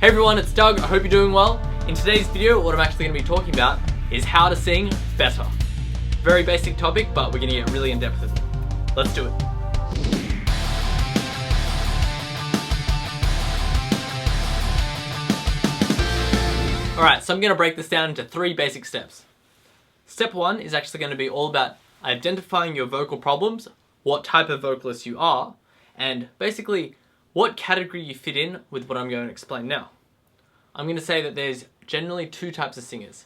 Hey everyone, it's Doug. I hope you're doing well. In today's video, what I'm actually going to be talking about is how to sing better. Very basic topic, but we're going to get really in depth with it. Let's do it. Alright, so I'm going to break this down into 3 basic steps. Step 1 is actually going to be all about identifying your vocal problems, what type of vocalist you are, and basically what category you fit in with what I'm going to explain now. I'm going to say that there's generally 2 types of singers.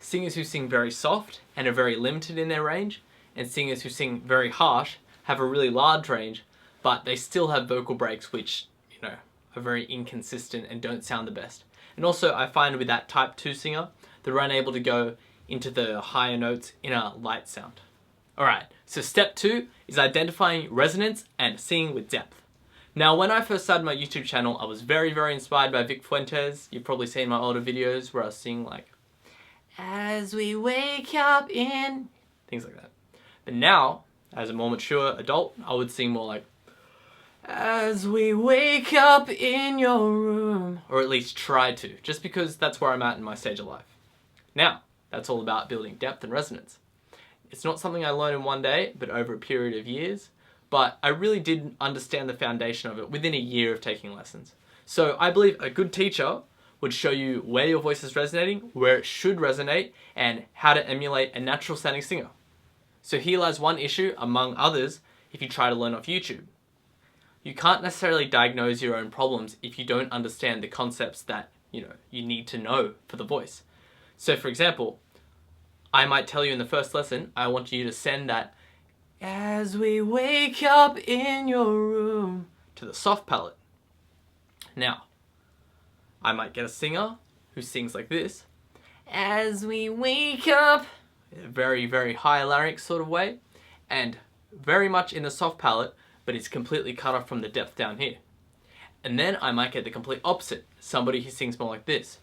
Singers who sing very soft and are very limited in their range, and singers who sing very harsh, have a really large range, but they still have vocal breaks which, are very inconsistent and don't sound the best. And also I find with that type 2 singer, they're unable to go into the higher notes in a light sound. Alright, so step 2 is identifying resonance and singing with depth. Now, when I first started my YouTube channel, I was very, very inspired by Vic Fuentes. You've probably seen my older videos where I was singing like, "As we wake up in," things like that. But now, as a more mature adult, I would sing more like, "As we wake up in your room," or at least try to, just because that's where I'm at in my stage of life. Now, that's all about building depth and resonance. It's not something I learned in one day, but over a period of years. But I really did understand the foundation of it within a year of taking lessons. So I believe a good teacher would show you where your voice is resonating, where it should resonate, and how to emulate a natural sounding singer. So here lies one issue among others if you try to learn off YouTube. You can't necessarily diagnose your own problems if you don't understand the concepts that you need to know for the voice. So for example, I might tell you in the first lesson, I want you to send that "As we wake up in your room" to the soft palate. Now, I might get a singer who sings like this, "As we wake up," in a very, very high larynx sort of way, and very much in the soft palate, but it's completely cut off from the depth down here. And then I might get the complete opposite, somebody who sings more like this,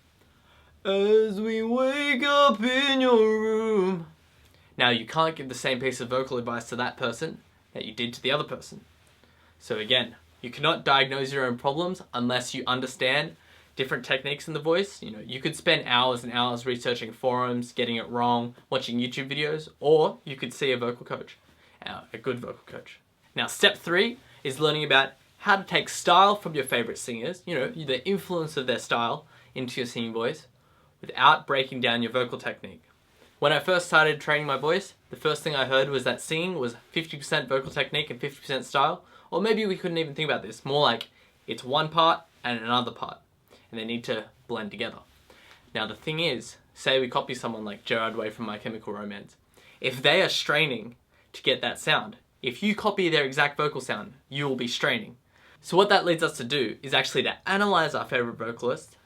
"As we wake up in your room." Now, you can't give the same piece of vocal advice to that person that you did to the other person. So again, you cannot diagnose your own problems unless you understand different techniques in the voice. You could spend hours and hours researching forums, getting it wrong, watching YouTube videos, or you could see a vocal coach, a good vocal coach. Now, step 3 is learning about how to take style from your favorite singers, the influence of their style into your singing voice, without breaking down your vocal technique. When I first started training my voice, the first thing I heard was that singing was 50% vocal technique and 50% style. Or maybe we couldn't even think about this. More like it's one part and another part, and they need to blend together. Now the thing is, say we copy someone like Gerard Way from My Chemical Romance. If they are straining to get that sound, if you copy their exact vocal sound, you will be straining. So what that leads us to do is actually to analyze our favorite vocalist,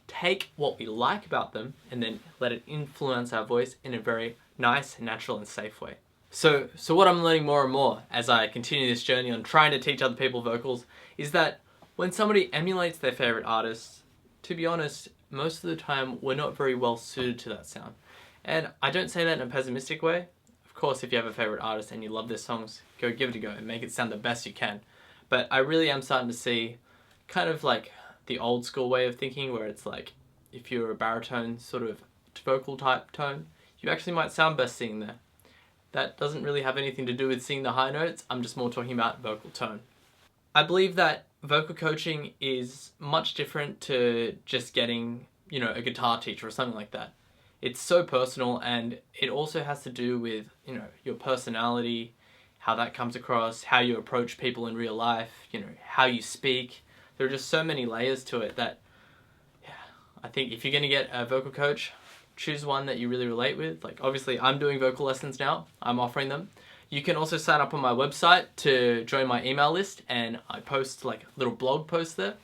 take what we like about them, and then let it influence our voice in a very nice, natural, and safe way. So what I'm learning more and more as I continue this journey on trying to teach other people vocals is that when somebody emulates their favorite artists, to be honest, most of the time we're not very well suited to that sound. And I don't say that in a pessimistic way. Of course, if you have a favorite artist and you love their songs, go give it a go and make it sound the best you can. But I really am starting to see kind of like the old school way of thinking, where it's like if you're a baritone sort of vocal type tone, you actually might sound best singing there. That doesn't really have anything to do with singing the high notes. I'm just more talking about vocal tone. I believe that vocal coaching is much different to just getting, a guitar teacher or something like that. It's so personal, and it also has to do with, your personality, how that comes across, how you approach people in real life, how you speak. There are just so many layers to it that, I think if you're going to get a vocal coach, choose one that you really relate with. Like, obviously, I'm doing vocal lessons now. I'm offering them. You can also sign up on my website to join my email list, and I post like little blog posts there,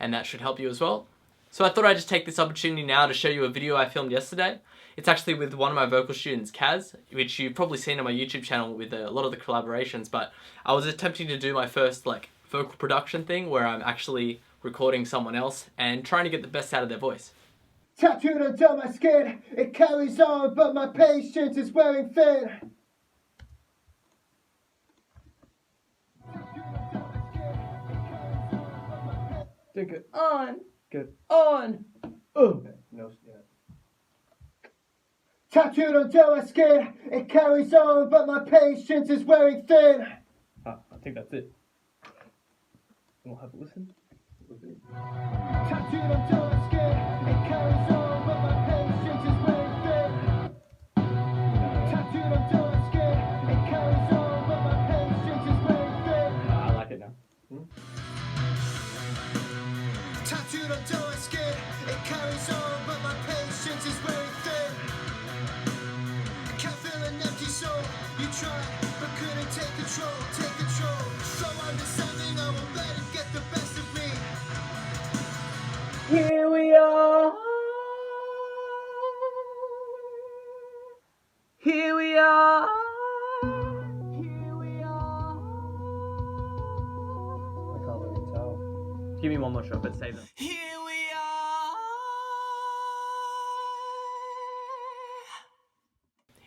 and that should help you as well. So I thought I'd just take this opportunity now to show you a video I filmed yesterday. It's actually with one of my vocal students, Kaz, which you've probably seen on my YouTube channel with a lot of the collaborations, but I was attempting to do my first vocal production thing where I'm actually recording someone else and trying to get the best out of their voice. Tattooed onto my skin, it carries on, but my patience is wearing thin. Doing good. On. Good. on. Oh. No, yeah. Tattooed onto my skin, it carries on, but my patience is wearing thin. I think that's it. We'll have a listen. Tattooed onto my skin, it carries on, but my patience is wearing thin. Tattooed onto my skin, it carries on, but my patience is wearing thin. I like it now. Tattooed onto my skin, it carries on, but my patience is wearing thin. I can't feel an empty soul. You tried, but couldn't take control. Take control. So understanding, I won't let it get the best of me. Here we are. Here we are. Here we are. I can't really tell. Give me one more shot, but save them. Here we are.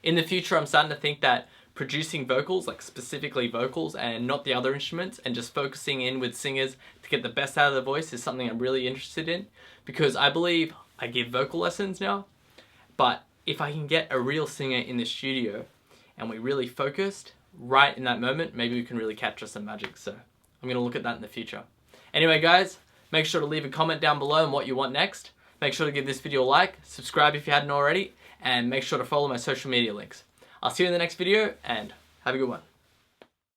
In the future, I'm starting to think that producing vocals, like specifically vocals and not the other instruments, and just focusing in with singers to get the best out of the voice is something I'm really interested in, because I believe I give vocal lessons now, but if I can get a real singer in the studio and we really focused right in that moment, maybe we can really capture some magic. So I'm going to look at that in the future. Anyway guys, make sure to leave a comment down below on what you want next. Make sure to give this video a like, subscribe if you hadn't already, and make sure to follow my social media links. I'll see you in the next video, and have a good one.